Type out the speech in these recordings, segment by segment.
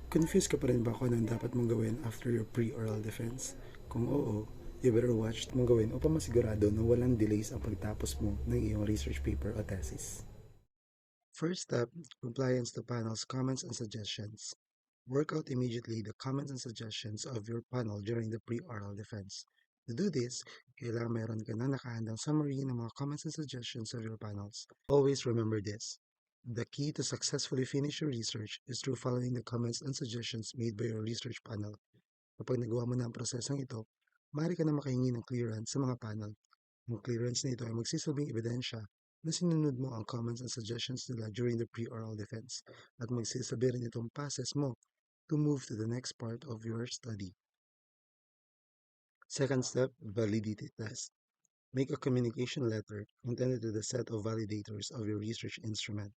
Confused ka pa rin ba kung anong dapat mong gawin after your pre-oral defense? Kung oo, you better watch mong gawin upang masigurado na walang delays ang pagtapos mo ng iyong research paper o thesis. First step, compliance to panel's comments and suggestions. Work out immediately the comments and suggestions of your panel during the pre-oral defense. To do this, kailangan meron ka na nakahandang summary ng mga comments and suggestions of your panels. Always remember this. The key to successfully finish your research is through following the comments and suggestions made by your research panel. Kapag nagawa mo na ang prosesong ito, maaari ka na makahingi ng clearance sa mga panel. Ang clearance na ito ay magsisilbing ebidensya na sinunod mo ang comments and suggestions nila during the pre-oral defense at magsisabi rin itong passes mo to move to the next part of your study. Second step, validity test. Make a communication letter intended to the set of validators of your research instrument.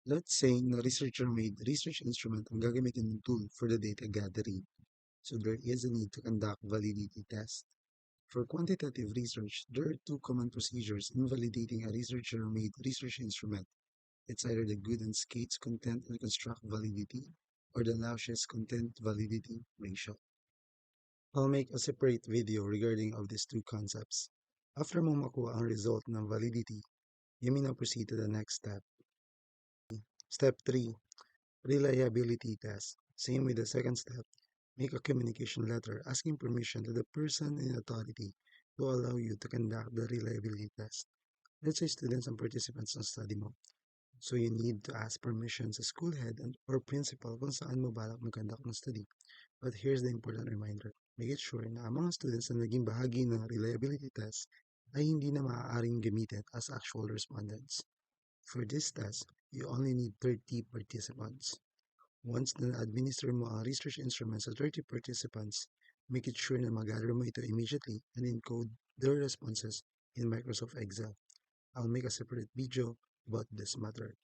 Let's say na researcher-made research instrument ang gagamitin ng tool for the data gathering. So there is a need to conduct validity test. For quantitative research, there are two common procedures in validating a researcher-made research instrument. It's either the Gooden's Gates content and construct validity or the Lausches content validity ratio. I'll make a separate video regarding of these two concepts. After mo makuha ang result ng validity, you may now proceed to the next step. Step 3. Reliability test. Same with the second step. Make a communication letter asking permission to the person in authority to allow you to conduct the reliability test. Let's say students and participants ng study mo. So you need to ask permission sa school head or principal kung saan mo balak mag-conduct ng study. But here's the important reminder. Make it sure na ang mga students na naging bahagi ng reliability test ay hindi na maaaring gamitin as actual respondents. For this test, you only need 30 participants. Once na-administer mo ang research instrument sa 30 participants, make it sure na mag-gather mo ito immediately and encode their responses in Microsoft Excel. I'll make a separate video about this matter.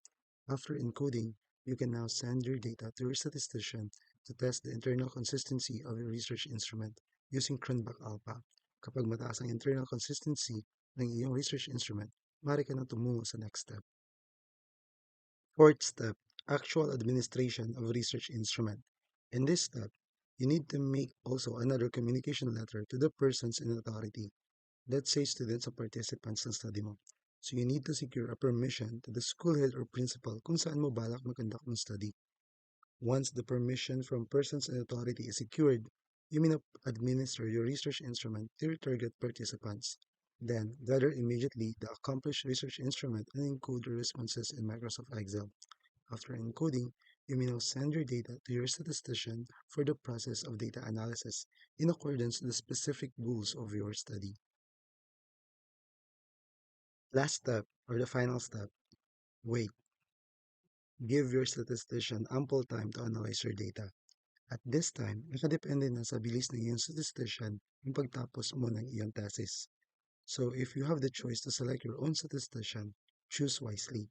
After encoding, you can now send your data to your statistician to test the internal consistency of your research instrument using Cronbach-Alpha. Kapag mataas ang internal consistency ng iyong research instrument, maaari ka na tumungo sa next step. Fourth step, actual administration of research instrument. In this step, you need to make also another communication letter to the persons in authority. Let's say students or participants ng study mo. So you need to secure a permission to the school head or principal kung saan mo balak mag-conduct ng study. Once the permission from persons in authority is secured, you may now administer your research instrument to your target participants. Then, gather immediately the accomplished research instrument and encode the responses in Microsoft Excel. After encoding, you may now send your data to your statistician for the process of data analysis in accordance with the specific goals of your study. Last step, or the final step, wait. Give your statistician ample time to analyze your data. At this time, nakadepende na sa bilis ng iyong statistician yung pagtapos mo ng iyong thesis. So, if you have the choice to select your own statistician, choose wisely.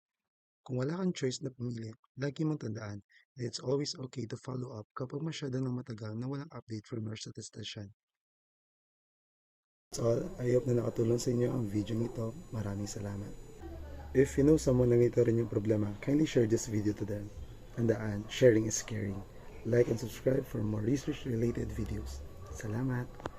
Kung wala kang choice na pumili, lagi mong tandaan that it's always okay to follow up kapag masyado nang matagal na walang update from your statistician. That's all. I hope na nakatulong sa inyo ang video nito. Maraming salamat. If you know someone na nito rin yung problema, kindly share this video to them. Tandaan, sharing is caring. Like and subscribe for more research-related videos. Salamat!